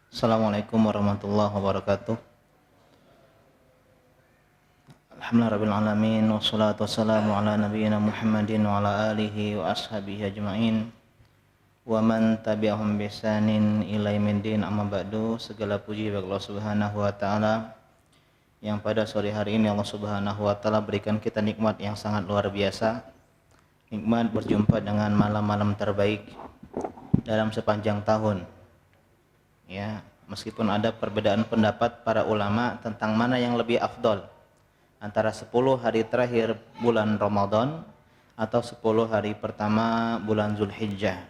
Assalamualaikum warahmatullahi wabarakatuh. Alhamdulillahirrahmanirrahim. Wassalatu wassalamu ala nabiyyina Muhammadin wa ala alihi wa ashabihi ajma'in wa man tabi'ahum bisanin ila yaumiddin, amma ba'du. Segala puji bagi Allah Subhanahu wa taala yang pada sore hari ini Allah Subhanahu wa taala berikan kita nikmat yang sangat luar biasa. Nikmat berjumpa dengan malam-malam terbaik dalam sepanjang tahun. Ya, meskipun ada perbedaan pendapat para ulama tentang mana yang lebih afdol antara 10 hari terakhir bulan Ramadan atau 10 hari pertama bulan Zulhijjah.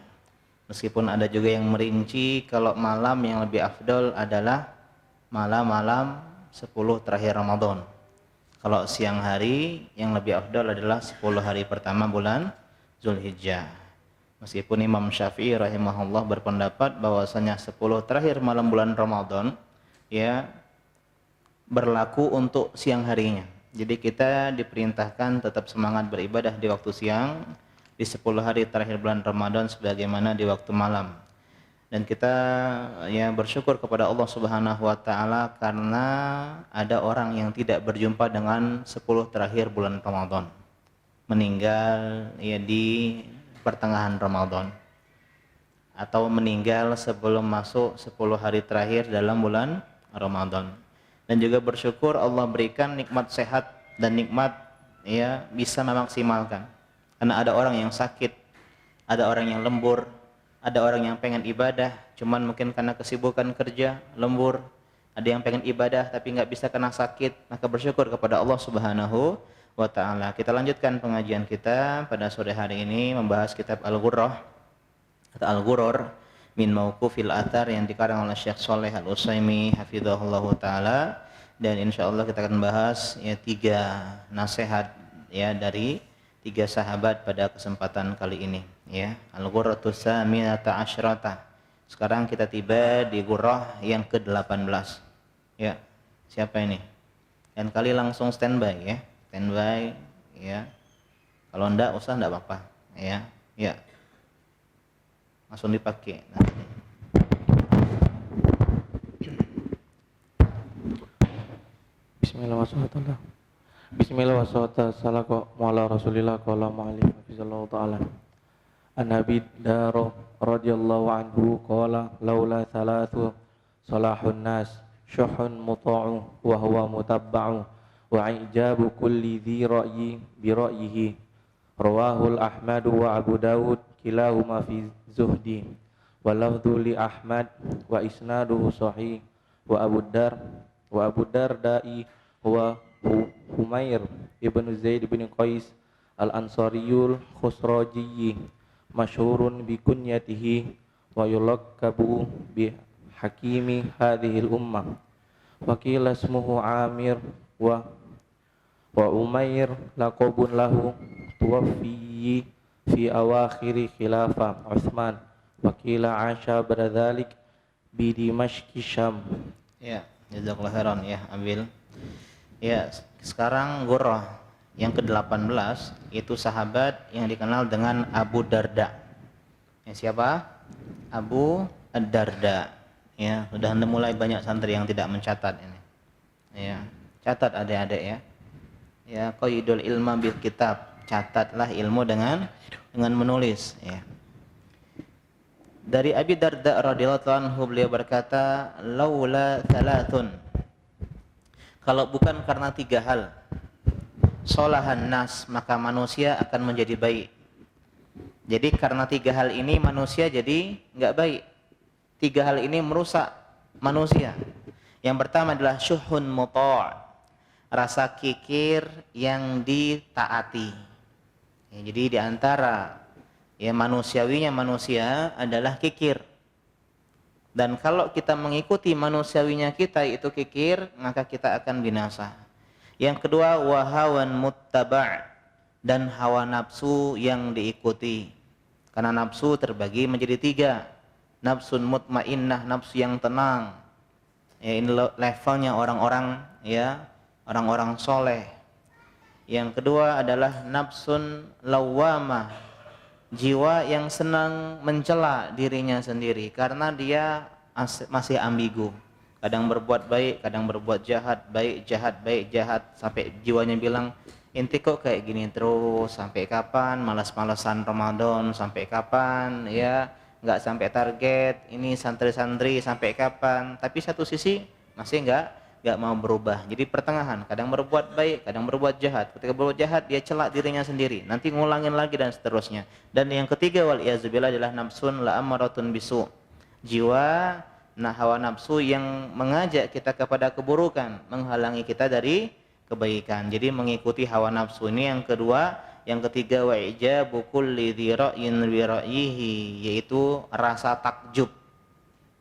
Meskipun ada juga yang merinci kalau malam yang lebih afdol adalah malam-malam 10 terakhir Ramadan. Kalau siang hari yang lebih afdol adalah 10 hari pertama bulan Zulhijjah. Meskipun Imam Syafi'i rahimahullah berpendapat bahwasanya 10 terakhir malam bulan Ramadan ya berlaku untuk siang harinya. Jadi kita diperintahkan tetap semangat beribadah di waktu siang di 10 hari terakhir bulan Ramadan sebagaimana di waktu malam. Dan kita ya bersyukur kepada Allah Subhanahu wa taala karena ada orang yang tidak berjumpa dengan 10 terakhir bulan Ramadan. Meninggal ya di pertengahan Ramadan atau meninggal sebelum masuk 10 hari terakhir dalam bulan Ramadan. Dan juga bersyukur Allah berikan nikmat sehat dan nikmat ya bisa memaksimalkan. Karena ada orang yang sakit, ada orang yang lembur, ada orang yang pengen ibadah cuman mungkin karena kesibukan kerja lembur, ada yang pengen ibadah tapi nggak bisa karena sakit, maka bersyukur kepada Allah Subhanahu wa ta'ala. Kita lanjutkan pengajian kita pada sore hari ini membahas kitab Al-Ghurrah atau Al-Ghurur min Mauqufil Athar yang dikarang oleh Syekh Shalih Al-Utsaimin hafizahullahu taala, dan insyaallah kita akan bahas ya 3 nasihat ya dari 3 sahabat pada kesempatan kali ini ya. Al-Ghurratus Saminata Asyrata. Sekarang kita tiba di Ghurrah yang ke-18 ya. Siapa ini? Dan kali langsung standby ya. Standby ya, kalau enggak usah enggak apa-apa ya, ya langsung dipakai nanti. Bismillahirrahmanirrahim. Bismillahirrahmanirrahim. Mu'ala rasulillah qala ma'alim hafizallahu ta'ala. An-Nabi Daro radhiyallahu anhu qala laula thalathu salahun nas syuhun muta'u wa huwa mutabba'u wa ijabu kulli dhi ra'yi bi ra'yihi. Rawahul Ahmad wa Abu Dawud kilahuma fi zuhdi wa lafdhu li Ahmad wa isnaduhu sahih wa Abu Darda'i wa Humair ibn Zaid bin Qais al-Ansariyul Khusrajiyyi masyhurun bi kunyatihi wa yulaqabu bi hakimi hadhil ummah wa qila ismuhu Amir wa Umair laqabun lahu tuwaffi fi awakhiri khilafah Utsman wa qila asha ba'dalik bi Dimashq Syam. Ya, jazakallahu khairan ya, ambil. Ya, sekarang Ghurrah yang ke-18 itu sahabat yang dikenal dengan Abu Darda. Ya, siapa? Abu Darda. Ya, sudah mulai banyak santri yang tidak mencatat ini. Ya, catat adik-adik ya. Ya, qaidul ilma bil kitab. Catatlah ilmu dengan menulis ya. Dari Abi Darda radhiyallahu anhu beliau berkata, laula thalathun. Kalau bukan karena 3 hal, solahan nas, maka manusia akan menjadi baik. Jadi karena 3 hal ini manusia jadi enggak baik. 3 hal ini merusak manusia. Yang pertama adalah syuhun muta', rasa kikir yang ditaati. Ya, jadi di antara ya manusiawinya manusia adalah kikir. Dan kalau kita mengikuti manusiawinya kita itu kikir, maka kita akan binasa. Yang kedua wahawan muttaba', dan hawa nafsu yang diikuti. Karena nafsu terbagi menjadi 3. Nafsun mutmainnah, nafsu yang tenang. Ya, ini levelnya orang-orang ya, orang-orang soleh. Yang kedua adalah nafsun lawamah, jiwa yang senang mencela dirinya sendiri karena dia masih ambigu. Kadang berbuat baik, kadang berbuat jahat, baik jahat, sampai jiwanya bilang, inti kok kayak gini terus, sampai kapan? Malas-malasan Ramadan, sampai kapan? Ya, nggak sampai target, ini santri-santri sampai kapan? Tapi satu sisi masih nggak mau berubah. Jadi pertengahan, kadang berbuat baik, kadang berbuat jahat. Ketika berbuat jahat, dia celak dirinya sendiri, nanti ngulangin lagi dan seterusnya. Dan yang ketiga, wal iazubillah, adalah nafsun la ammaratun bisu, jiwa hawa nafsu yang mengajak kita kepada keburukan, menghalangi kita dari kebaikan. Jadi mengikuti hawa nafsu ini yang kedua. Yang ketiga, wa ijabu kulli dzi ra'yin bi ra'yihi, yaitu rasa takjub,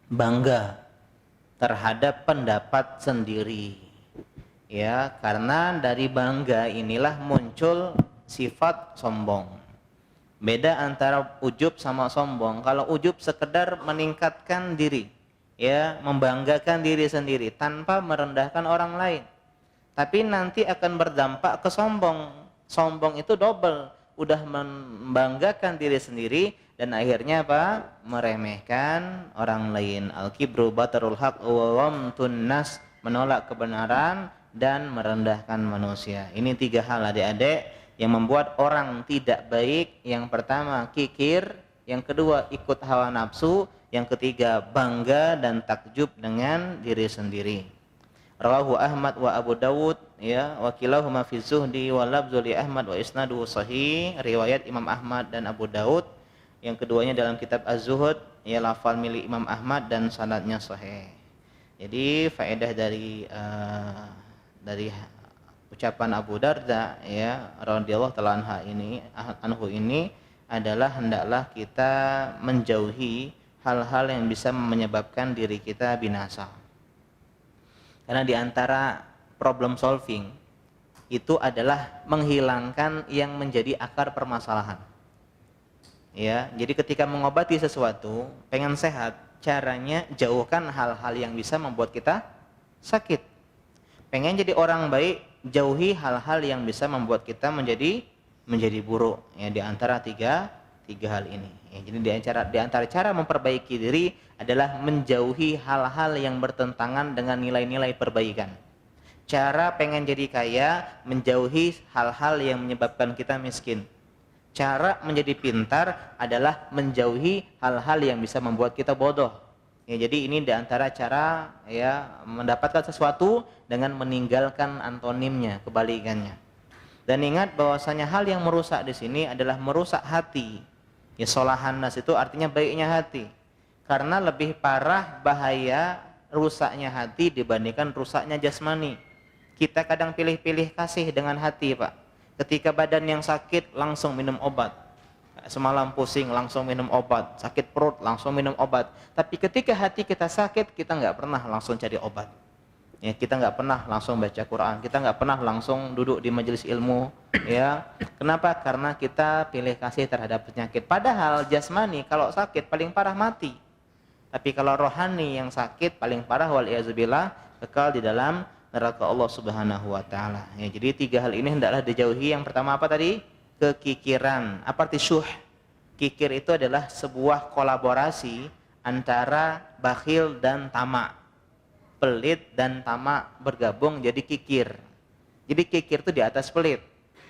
bangga terhadap pendapat sendiri. Ya, karena dari bangga inilah muncul sifat sombong. Beda antara ujub sama sombong. Kalau ujub sekedar meningkatkan diri, ya, membanggakan diri sendiri tanpa merendahkan orang lain. Tapi nanti akan berdampak ke sombong. Sombong itu double, udah membanggakan diri sendiri dan akhirnya apa? Meremehkan orang lain. Al-kibru batarul haq wa ghamtun nas, menolak kebenaran dan merendahkan manusia. Ini 3 hal adik-adik yang membuat orang tidak baik. Yang pertama kikir, yang kedua ikut hawa nafsu, yang ketiga bangga dan takjub dengan diri sendiri. Rawahu Ahmad wa Abu Dawud, ya, wa kilahuma fi zuhdi wa lafzu li Ahmad wa isnaduhu sahih, riwayat Imam Ahmad dan Abu Dawud. Yang keduanya dalam kitab Az-Zuhud, ya, lafal milik Imam Ahmad dan sanadnya sahih. Jadi faedah dari ucapan Abu Darda, ya, radhiyallahu ta'ala anhu ini adalah hendaklah kita menjauhi hal-hal yang bisa menyebabkan diri kita binasa. Karena di antara problem solving itu adalah menghilangkan yang menjadi akar permasalahan. Ya, jadi ketika mengobati sesuatu, pengen sehat, caranya jauhkan hal-hal yang bisa membuat kita sakit. Pengen jadi orang baik, jauhi hal-hal yang bisa membuat kita menjadi buruk. Ya, di antara tiga hal ini. Ya, jadi di antara cara memperbaiki diri adalah menjauhi hal-hal yang bertentangan dengan nilai-nilai perbaikan. Cara pengen jadi kaya, menjauhi hal-hal yang menyebabkan kita miskin. Cara menjadi pintar adalah menjauhi hal-hal yang bisa membuat kita bodoh. Ya, jadi ini di antara cara, ya, mendapatkan sesuatu dengan meninggalkan antonimnya, kebalikannya. Dan ingat bahwasanya hal yang merusak di sini adalah merusak hati. Ya, solahan nas itu artinya baiknya hati. Karena lebih parah bahaya rusaknya hati dibandingkan rusaknya jasmani. Kita kadang pilih-pilih kasih dengan hati, Pak. Ketika badan yang sakit langsung minum obat. Semalam pusing langsung minum obat. Sakit perut langsung minum obat. Tapi ketika hati kita sakit, kita nggak pernah langsung cari obat. Ya, kita nggak pernah langsung baca Quran, kita nggak pernah langsung duduk di majelis ilmu, ya. Kenapa? Karena kita pilih kasih terhadap penyakit. Padahal jasmani kalau sakit paling parah mati. Tapi kalau rohani yang sakit paling parah wal iazubillah kekal di dalam neraka Allah Subhanahu wa taala. Ya, jadi 3 hal ini hendaklah dijauhi. Yang pertama apa tadi? Kekikiran. Apa arti syuh? Kikir itu adalah sebuah kolaborasi antara bakhil dan tamak. Pelit dan tamak bergabung jadi kikir. Jadi kikir itu di atas pelit.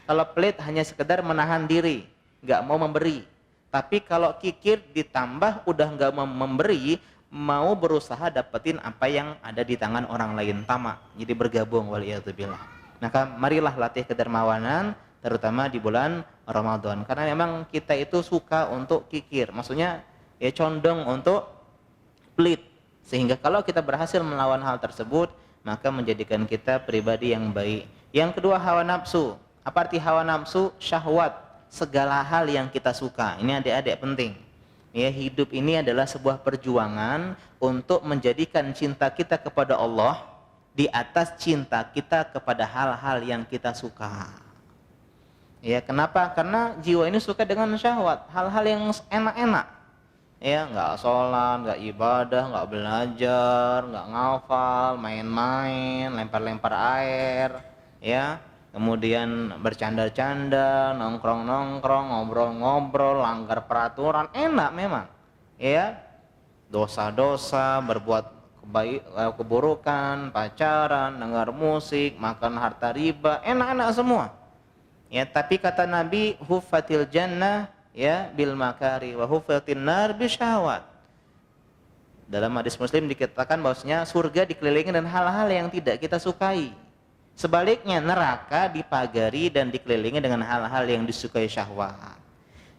Kalau pelit hanya sekedar menahan diri, nggak mau memberi. Tapi kalau kikir ditambah udah nggak mau memberi, mau berusaha dapetin apa yang ada di tangan orang lain, tamak. Jadi bergabung, waliyadzubillah. Maka marilah latih kedermawanan, terutama di bulan Ramadan. Karena memang kita itu suka untuk kikir. Maksudnya ya condong untuk pelit. Sehingga kalau kita berhasil melawan hal tersebut, maka menjadikan kita pribadi yang baik. Yang kedua, hawa nafsu. Apa arti hawa nafsu? Syahwat, segala hal yang kita suka. Ini adik-adik penting. Ya, hidup ini adalah sebuah perjuangan untuk menjadikan cinta kita kepada Allah di atas cinta kita kepada hal-hal yang kita suka. Ya, kenapa? Karena jiwa ini suka dengan syahwat, hal-hal yang enak-enak. Ya, nggak sholat, nggak ibadah, nggak belajar, nggak ngafal, main-main, lempar-lempar air, ya, kemudian bercanda-canda, nongkrong-nongkrong, ngobrol-ngobrol, langgar peraturan, enak memang, ya. dosa-dosa, berbuat keburukan, pacaran, dengar musik, makan harta riba, enak-enak semua. Ya, tapi kata Nabi, huffatil jannah ya bil makari wa huffatin nar bisyahwat. Dalam hadis Muslim dikatakan bahwasanya surga dikelilingi dengan hal-hal yang tidak kita sukai. Sebaliknya neraka dipagari dan dikelilingi dengan hal-hal yang disukai syahwat.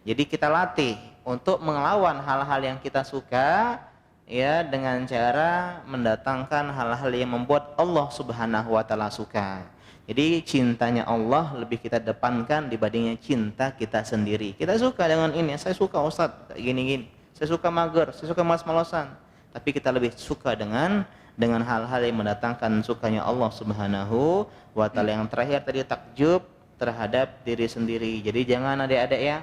Jadi kita latih untuk melawan hal-hal yang kita suka ya dengan cara mendatangkan hal-hal yang membuat Allah Subhanahu wa taala suka. Jadi cintanya Allah lebih kita depankan dibandingnya cinta kita sendiri. Kita suka dengan ini, saya suka Ustaz gini-gini, saya suka mager, saya suka malas-malasan. Tapi kita lebih suka dengan hal-hal yang mendatangkan sukanya Allah Subhanahu wa taala. Yang terakhir tadi takjub terhadap diri sendiri. Jadi jangan adik-adik ya.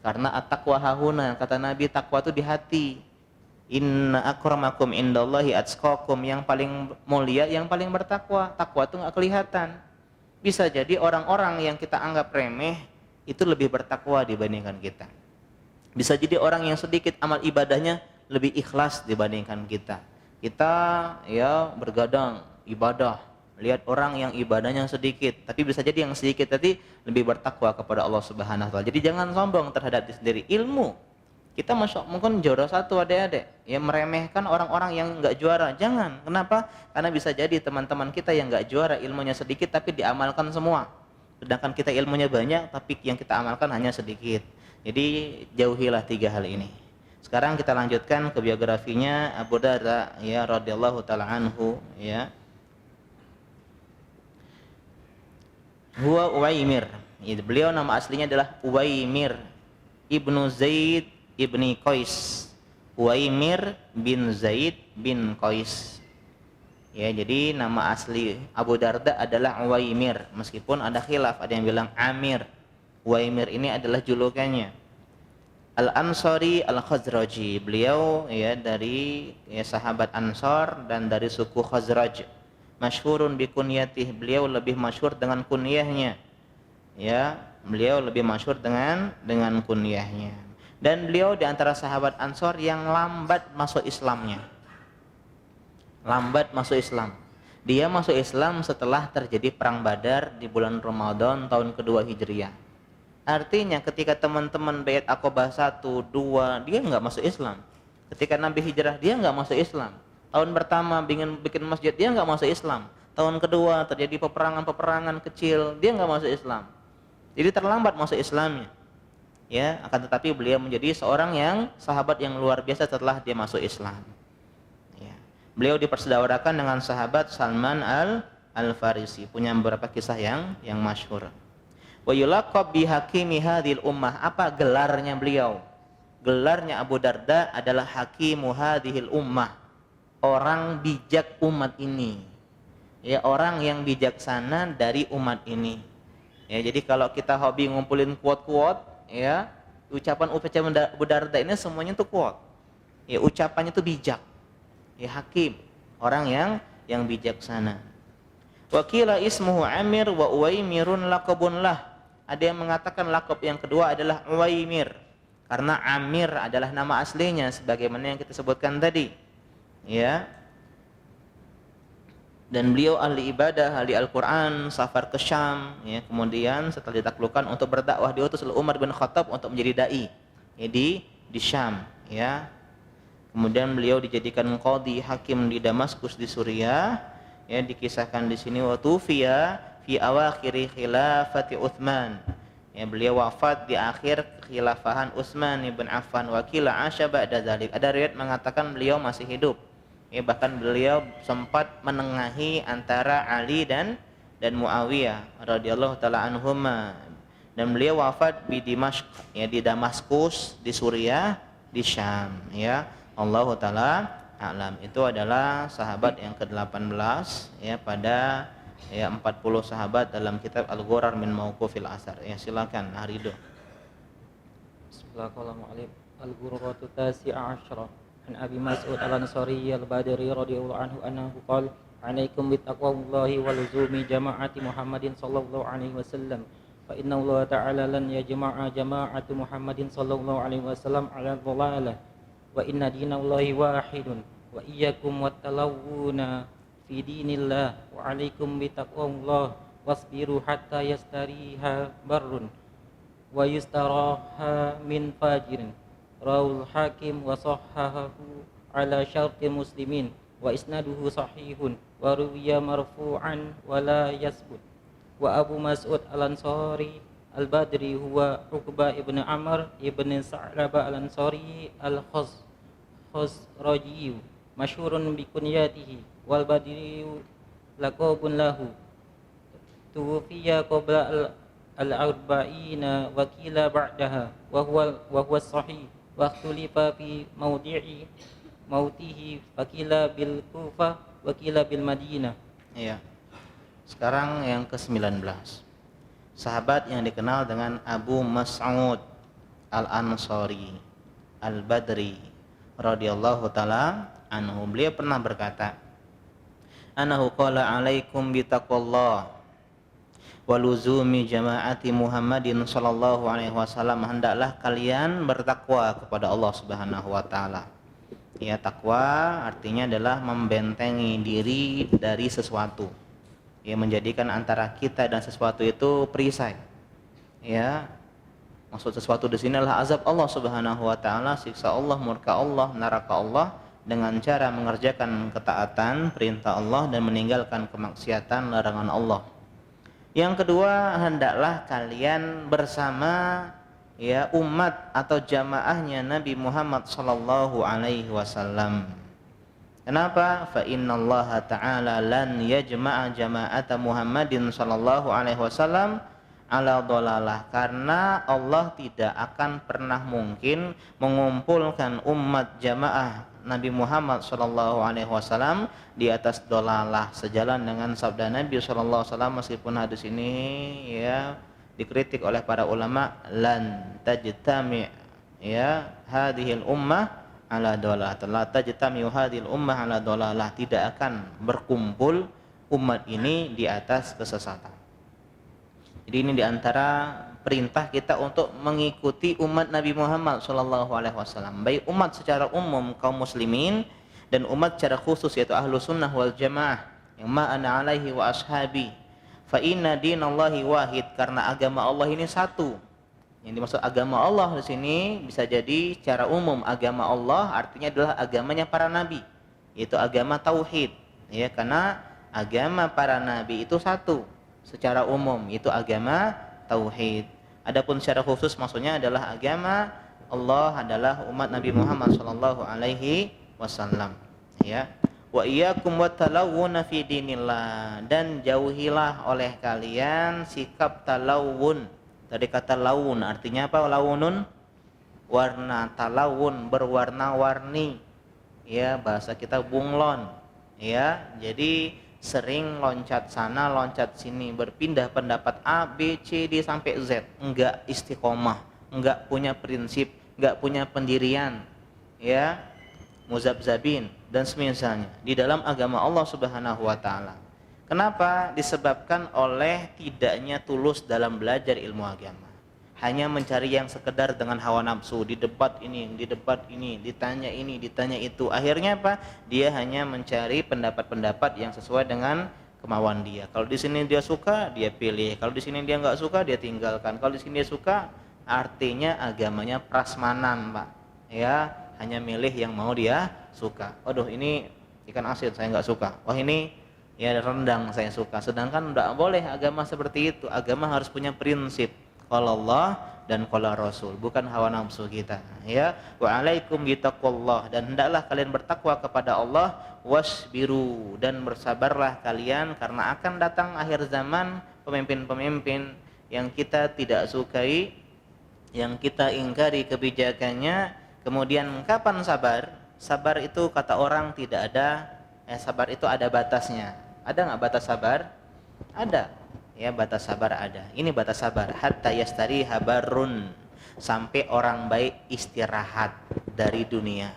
Karena at-taqwa hahuna, kata Nabi, takwa itu di hati. Inna akramakum indallahi atqakum, yang paling mulia yang paling bertakwa. Takwa itu enggak kelihatan. Bisa jadi orang-orang yang kita anggap remeh itu lebih bertakwa dibandingkan kita. Bisa jadi orang yang sedikit amal ibadahnya lebih ikhlas dibandingkan kita. Kita ya bergadang ibadah, lihat orang yang ibadahnya sedikit, tapi bisa jadi yang sedikit tadi lebih bertakwa kepada Allah Subhanahu wa taala. Jadi jangan sombong terhadap diri sendiri. Ilmu kita mungkin juara satu adik-adik, ya meremehkan orang-orang yang enggak juara. Jangan. Kenapa? Karena bisa jadi teman-teman kita yang enggak juara ilmunya sedikit tapi diamalkan semua. Sedangkan kita ilmunya banyak tapi yang kita amalkan hanya sedikit. Jadi jauhilah 3 hal ini. Sekarang kita lanjutkan ke biografinya Abu Darda ya radhiyallahu taala anhu ya. Huwa Uwaimir. Beliau nama aslinya adalah Uwaimir ibnu Zaid ibni Qais. Uwaimir bin Zaid bin Qais. Ya, jadi nama asli Abu Darda adalah Uwaimir, meskipun ada khilaf, ada yang bilang Amir. Uwaimir ini adalah julukannya. Al-Ansari Al-Khazraji. Beliau ya dari sahabat Ansar dan dari suku Khazraj. Masyhurun bi kunyatih. Beliau lebih masyhur dengan kunyahnya. Ya, beliau lebih masyhur dengan kunyahnya. Dan beliau di antara sahabat Ansor yang lambat masuk Islamnya. Lambat masuk Islam. Dia masuk Islam setelah terjadi perang Badar di bulan Ramadan tahun kedua Hijriah. Artinya ketika teman-teman Baiat Aqabah 1, 2, dia enggak masuk Islam. Ketika Nabi hijrah, dia enggak masuk Islam. Tahun pertama bikin masjid, dia enggak masuk Islam. Tahun kedua terjadi peperangan kecil, dia enggak masuk Islam. Jadi terlambat masuk Islamnya. Ya, akan tetapi beliau menjadi seorang yang sahabat yang luar biasa setelah dia masuk Islam. Ya. Beliau dipersaudarakan dengan sahabat Salman Al-Farisi, punya beberapa kisah yang masyhur. Wa yulaqab bi hakimi hadhil ummah. Apa gelarnya beliau? Gelarnya Abu Darda adalah hakimu hadhil ummah, orang bijak umat ini. Ya, orang yang bijaksana dari umat ini. Ya, jadi kalau kita hobi ngumpulin quote-quote, ya, ucapan Abu Darda ini semuanya itu quote. Ya, ucapannya itu bijak. Ya, hakim, orang yang bijaksana. Wa qila ismuhu Amir wa Uwaimirun laqabun lah. Ada yang mengatakan laqab yang kedua adalah Uwaimir karena Amir adalah nama aslinya sebagaimana yang kita sebutkan tadi. Ya. Dan beliau ahli ibadah, ahli Al-Quran, safar ke Syam, ya, kemudian setelah ditaklukkan untuk berdakwah diutus oleh Umar bin Khattab untuk menjadi dai, ya, di Syam, ya. Kemudian beliau dijadikan qadhi hakim di Damaskus di Suriah, ya, dikisahkan di sini wa tufiya fi awakhir khilafati Utsman. Ya, beliau wafat di akhir khilafahan Utsman bin Affan, wa qila asya ba'da dzalik. Ada riwayat mengatakan beliau masih hidup. Ya, bahkan beliau sempat menengahi antara Ali dan Muawiyah radhiyallahu taala anhuma. Dan beliau wafat di Dimashq, ya, di Damaskus di Suriah di Syam, ya. Allahu taala a'lam. Itu adalah sahabat yang ke-18 ya pada ya 40 sahabat dalam kitab Al-Ghurar min Mauqufil Asar. Ya, silakan Harido. Bismillahirrahmanirrahim. Al-Ghurratu tasi'a asyara. An Abi Mas'ud Al-Ansari Al-Badri radhiyallahu anhu annahu qala alaikum bittaqwallahi wa luzumi jama'ati Muhammadin sallallahu alaihi wasallam fa inna Allah ta'ala lan yajma'a jama'atu Muhammadin sallallahu alaihi wasallam ala dhalalah وإن دين الله واحد وإياكم والتلون في دين الله وعليكم بتقوى الله واصبروا حتى يستريها بر ويستراها من فاجر رواه الحاكم وصححه على شرط مسلمين وإسناده صحيح وروي مرفوعا ولا يثبت وأبو مسعود الأنصاري البدري هو عقبة ابن عمرو ابن ثعلبة الأنصاري الخزرجي مشهور بكنيته والبدري لقب له توفي قبل الأربعين وكيل بعدها وهو الصحيح واختلف في موضع موته فكيل بالكوفة وكيل بالمدينة. Ya. Sekarang yang ke-19. Sahabat yang dikenal dengan Abu Mas'ud Al-Ansari Al-Badri radhiyallahu taala anhu. Beliau pernah berkata, "Anahu qala 'alaikum bitaqwallah wa luzumi jama'ati Muhammadin sallallahu alaihi wasallam." Hendaklah kalian bertakwa kepada Allah Subhanahu wa taala. Ya, takwa artinya adalah membentengi diri dari sesuatu. Ya, menjadikan antara kita dan sesuatu itu perisai. Ya, maksud sesuatu di sini adalah azab Allah Subhanahu wa taala, siksa Allah, murka Allah, neraka Allah, dengan cara mengerjakan ketaatan perintah Allah dan meninggalkan kemaksiatan larangan Allah. Yang kedua, hendaklah kalian bersama ya umat atau jamaahnya Nabi Muhammad sallallahu alaihi wasallam. Kenapa? Fa innallaha ta'ala lan yajma'a jama'ata Muhammadin sallallahu alaihi wasallam ala dhalalah. Karena Allah tidak akan pernah mungkin mengumpulkan umat jamaah Nabi Muhammad sallallahu alaihi wasallam di atas dhalalah, sejalan dengan sabda Nabi sallallahu alaihi wasallam, meskipun hadis ini ya dikritik oleh para ulama, lan tajtami ya hadhil ummah ala dhalalah, la tajtami hadhil ummah ala dhalalah, tidak akan berkumpul umat ini di atas kesesatan. Jadi ini diantara perintah kita untuk mengikuti umat Nabi Muhammad sallallahu alaihi wasallam, baik umat secara umum kaum muslimin dan umat secara khusus yaitu ahlu sunnah wal jamaah yang ma'ana alaihi wa ashabi. Fa inna dinallahi wahid, karena agama Allah ini satu. Yang dimaksud agama Allah di sini bisa jadi secara umum agama Allah artinya adalah agamanya para nabi, yaitu agama tauhid. Ya, karena agama para nabi itu satu secara umum, itu agama tauhid. Adapun secara khusus maksudnya adalah agama Allah adalah umat Nabi Muhammad sallallahu alaihi wasallam. Ya. Wa iyyakum watalawuna fi dinillah, dan jauhilah oleh kalian sikap talawun. Dari kata lawun artinya apa? Lawunun warna, talawun berwarna-warni. Ya, bahasa kita bunglon. Ya, jadi sering loncat sana, loncat sini, berpindah pendapat A, B, C, D sampai Z, enggak istiqomah, enggak punya prinsip, enggak punya pendirian. Ya, muzabzabin dan semisalnya di dalam agama Allah Subhanahu wa taala. Kenapa? Disebabkan oleh tidaknya tulus dalam belajar ilmu agama. Hanya mencari yang sekedar dengan hawa nafsu, di debat ini, ditanya itu. Akhirnya apa? Dia hanya mencari pendapat-pendapat yang sesuai dengan kemauan dia. Kalau di sini dia suka, dia pilih. Kalau di sini dia nggak suka, dia tinggalkan. Kalau di sini dia suka, artinya agamanya prasmanan, Pak. Ya, hanya milih yang mau dia suka. Waduh, ini ikan asin saya nggak suka. Wah, ini ya rendang saya suka. Sedangkan tidak boleh agama seperti itu. Agama harus punya prinsip. Qala Allah dan qala Rasul, bukan hawa nafsu kita. Ya, wa alaikum bitaqwallah, dan hendaklah kalian bertakwa kepada Allah, wasbiru, dan bersabarlah kalian karena akan datang akhir zaman pemimpin-pemimpin yang kita tidak sukai, yang kita ingkari kebijakannya. Kemudian kapan sabar? Sabar itu kata orang tidak ada, sabar itu ada batasnya. Ada nggak batas sabar? Ada. Ya, batas sabar ada. Ini batas sabar. Hatta yastari habarun, sampai orang baik istirahat dari dunia,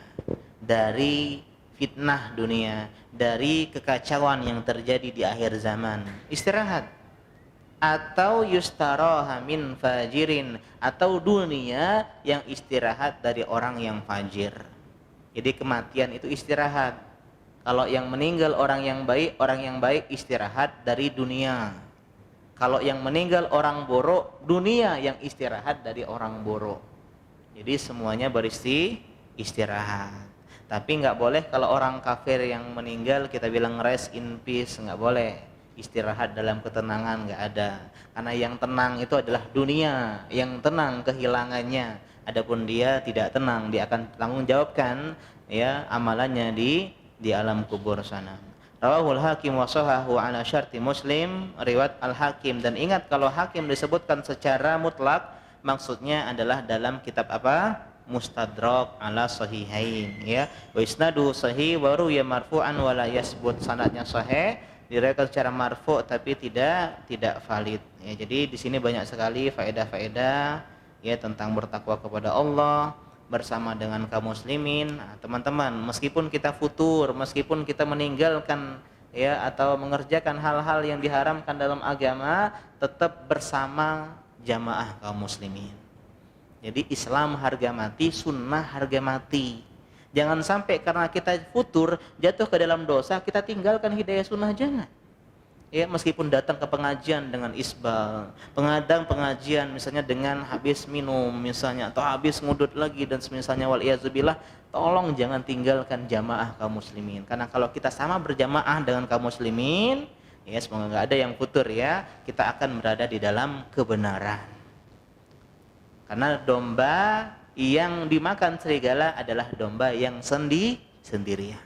dari fitnah dunia, dari kekacauan yang terjadi di akhir zaman. Istirahat. Atau yustaraha min fajirin, atau dunia yang istirahat dari orang yang fajir. Jadi kematian itu istirahat. Kalau yang meninggal orang yang baik istirahat dari dunia. Kalau yang meninggal orang buruk, dunia yang istirahat dari orang buruk. Jadi semuanya istirahat. Tapi nggak boleh kalau orang kafir yang meninggal kita bilang rest in peace, nggak boleh. Istirahat dalam ketenangan nggak ada. Karena yang tenang itu adalah dunia, yang tenang kehilangannya. Adapun dia tidak tenang, dia akan tanggung jawabkan ya amalannya di alam kubur sana. Rawahul Hakim wa shahahu ala syarti Muslim, riwayat Al-Hakim. Dan ingat kalau Hakim disebutkan secara mutlak maksudnya adalah dalam kitab apa? Mustadrak ala sahihain ya. Wa isnadu sahih wa ruya marfu'an wa la yasbut, sanadnya sahih, diriwayatkan secara marfu' tapi tidak valid ya. Jadi di sini banyak sekali faedah-faedah ya tentang bertakwa kepada Allah bersama dengan kaum muslimin. Nah, teman-teman, meskipun kita futur, meskipun kita meninggalkan ya atau mengerjakan hal-hal yang diharamkan dalam agama, tetap bersama jamaah kaum muslimin. Jadi Islam harga mati, sunnah harga mati. Jangan sampai karena kita futur jatuh ke dalam dosa kita tinggalkan hidayah sunnah, jangan. Ya, meskipun datang ke pengajian dengan isbal, pengajian misalnya dengan habis minum misalnya atau habis ngudut lagi dan semisalnya, wal iazubillah, tolong jangan tinggalkan jamaah kaum muslimin. Karena kalau kita sama berjamaah dengan kaum muslimin, ya semoga enggak ada yang futur ya, kita akan berada di dalam kebenaran. Karena domba yang dimakan serigala adalah domba yang sendirian.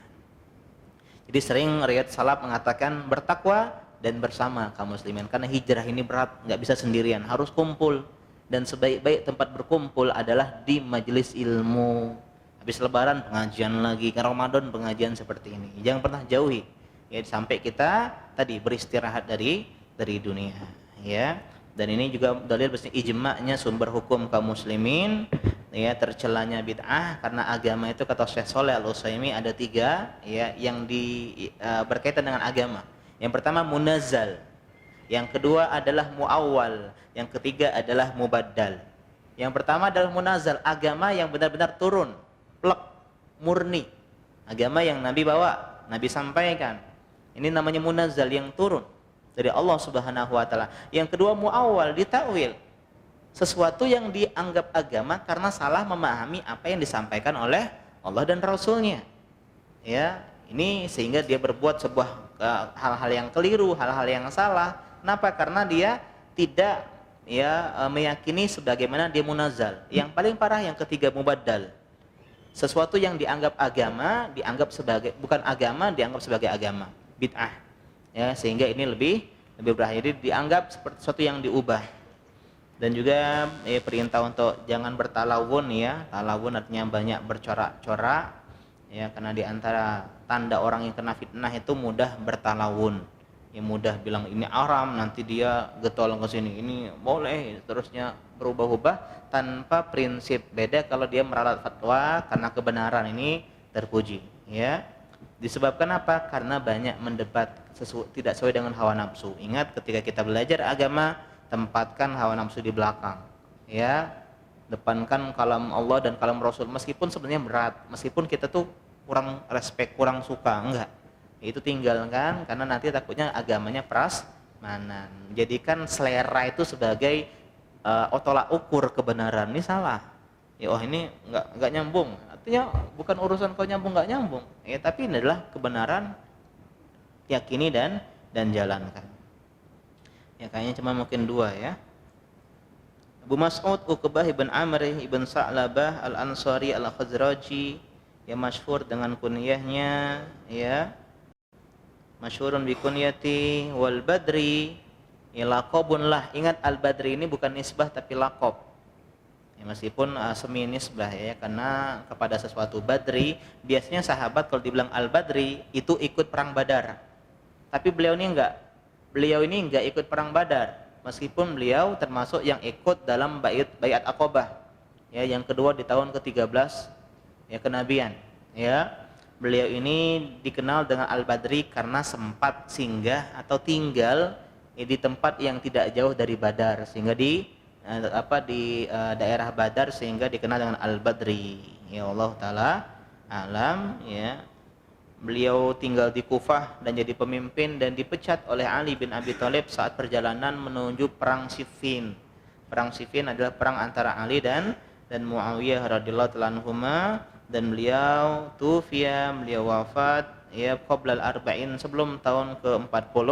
Jadi sering riwayat salaf mengatakan bertakwa dan bersama kaum muslimin, karena hijrah ini berat, nggak bisa sendirian, harus kumpul. Dan sebaik-baik tempat berkumpul adalah di majelis ilmu. Habis lebaran pengajian lagi, ke Ramadan pengajian seperti ini. Jangan pernah jauhi ya, sampai kita tadi beristirahat dari dunia ya. Dan ini juga dalil bahwa ijma'nya sumber hukum kaum muslimin ya, tercelanya bid'ah karena agama itu kata Syekh Shalih Al-Utsaimin ada 3 ya yang berkaitan dengan agama. Yang pertama munazzal, yang kedua adalah muawwal, yang ketiga adalah mubaddal. Yang pertama adalah munazzal, agama yang benar-benar turun, plek, murni. Agama yang Nabi bawa, Nabi sampaikan. Ini namanya munazzal, yang turun dari Allah Subhanahu wa taala. Yang kedua muawwal, ditakwil. Sesuatu yang dianggap agama karena salah memahami apa yang disampaikan oleh Allah dan Rasulnya. Ya, ini sehingga dia berbuat sebuah hal-hal yang keliru, hal-hal yang salah. Kenapa? Karena dia tidak meyakini sebagaimana dia munazzal. Yang paling parah yang ketiga mubaddal. Sesuatu yang dianggap agama, dianggap sebagai bukan agama, dianggap sebagai agama, bid'ah. Ya, sehingga ini lebih berbahaya. Jadi dianggap seperti sesuatu yang diubah. Dan juga perintah untuk jangan bertalawun ya. Talawun artinya banyak bercorak-corak. Ya, karena di antara tanda orang yang kena fitnah itu mudah bertalawun. Ya, mudah bilang ini haram, nanti dia getol ke sini, ini boleh, terusnya berubah-ubah tanpa prinsip. Beda kalau dia meralat fatwa karena kebenaran, ini terpuji, ya. Disebabkan apa? Karena banyak mendebat tidak sesuai dengan hawa nafsu. Ingat ketika kita belajar agama, tempatkan hawa nafsu di belakang. Ya. Depankan kalam Allah dan kalam Rasul, meskipun sebenarnya berat, meskipun kita tuh kurang respect, kurang suka, enggak, itu tinggalkan, karena nanti takutnya agamanya prasmanan. Jadikan selera itu sebagai tolak ukur kebenaran. Ini salah ya, oh ini enggak nyambung, artinya bukan urusan kau nyambung enggak nyambung ya, tapi ini adalah kebenaran, yakini dan jalankan ya. Kayaknya cuma mungkin 2 ya. Abu Mas'ud Uqbah ibn Amr ibn Sa'labah al-Ansari al-Khazraji yang masyhur dengan kunyahnya ya, masyhurun bi kunyati wal Badri ya, laqabun lah. Ingat al-Badri ini bukan nisbah tapi laqab ya, meskipun semi nisbah ya, karena kepada sesuatu Badri. Biasanya sahabat kalau dibilang al-Badri itu ikut perang Badar, tapi beliau ini enggak ikut perang Badar. Meskipun beliau termasuk yang ikut dalam baiat Aqabah ya, yang kedua di tahun ke-13 ya kenabian ya. Beliau ini dikenal dengan Al-Badri karena sempat singgah atau tinggal di tempat yang tidak jauh dari Badar, sehingga di daerah Badar, sehingga dikenal dengan Al-Badri ya. Allah taala alam, ya. Beliau tinggal di Kufah dan jadi pemimpin dan dipecat oleh Ali bin Abi Thalib saat perjalanan menuju perang Siffin. Perang Siffin adalah perang antara Ali dan Muawiyah radhiyallahu ta'ala anhuma, dan beliau wafat ya qabla al-arba'in, sebelum tahun ke-40,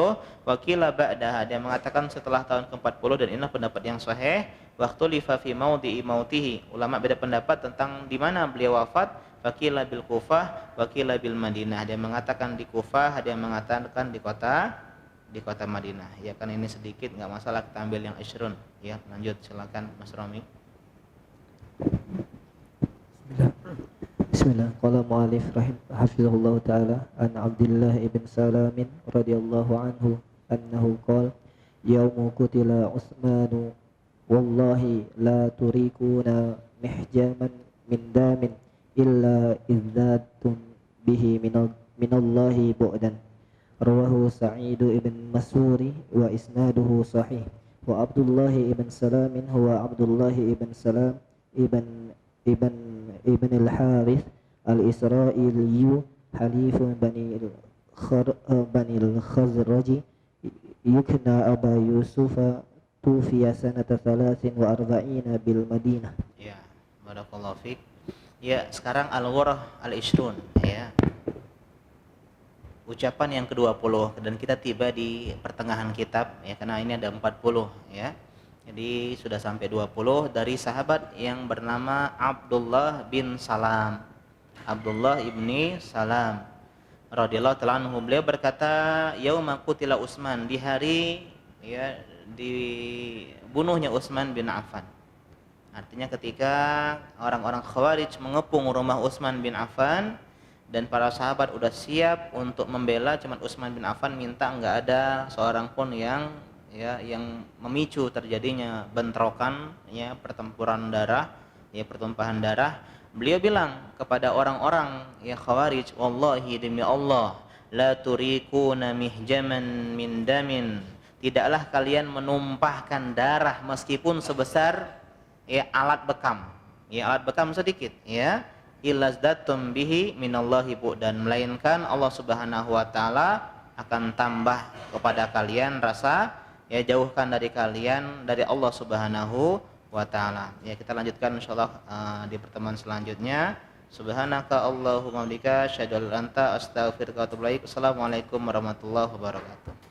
wakila ba'daha, dia mengatakan setelah tahun ke-40, dan inilah pendapat yang sahih. Waktu lifa fi maudhi'i mautihi, ulama beda pendapat tentang di mana beliau wafat. Wakila bil Kufah, wakila bil Madinah, dia mengatakan di Kufah, dia mengatakan di kota Madinah. Ya kan ini sedikit, enggak masalah, kita ambil yang isyrun. Ya, lanjut silakan Mas Romi. Bismillah. Qala mu'alif hafizahullah ta'ala an Abdullah ibn Salam radhiyallahu anhu annahu qala yawmu qutila Utsmanu wallahi la turikuna mihjaman min damin illa izzatun bihi minallahi bu'dan. Rawahu Sa'id ibn Masuri wa isnaduhu sahih. Wa Abdullah ibn Salam huwa Abdullah ibn Salam ibn al-Harith al-Isra'iliyu halifun bani al-Khazraj yukna Aba Yusufa tufiya sanata 43 bil Madinah. Ya, barakallahu fiik. Ya, sekarang al-ghurah al-ishrun, ya. Ucapan yang ke-20, dan kita tiba di pertengahan kitab ya, karena ini ada 40 ya. Jadi sudah sampai 20 dari sahabat yang bernama Abdullah bin Salam. Abdullah ibni Salam radhiyallahu ta'ala anhu, beliau berkata, yauma qutila Utsman, di hari ya dibunuhnya Utsman bin Affan. Artinya ketika orang-orang Khawarij mengepung rumah Utsman bin Affan dan para sahabat udah siap untuk membela, cuman Utsman bin Affan minta enggak ada seorang pun yang memicu terjadinya bentrokan, ya, pertempuran darah, ya, pertumpahan darah. Beliau bilang kepada orang-orang ya Khawarij, wallahi demi Allah, la turikuna mihjaman min damin, tidaklah kalian menumpahkan darah meskipun sebesar ya alat bekam, ya alat bekam sedikit, ya, illazdatum bihi minallahi bu'dan, melainkan Allah Subhanahu wa taala akan tambah kepada kalian rasa, ya, jauhkan dari kalian dari Allah Subhanahu wa taala. Ya, kita lanjutkan insyaallah di pertemuan selanjutnya. Subhanaka Allahumma wa bihamdika asyhadu an la ilaha illa anta astaghfiruka wa atubu ilaik. Assalamualaikum warahmatullahi wabarakatuh.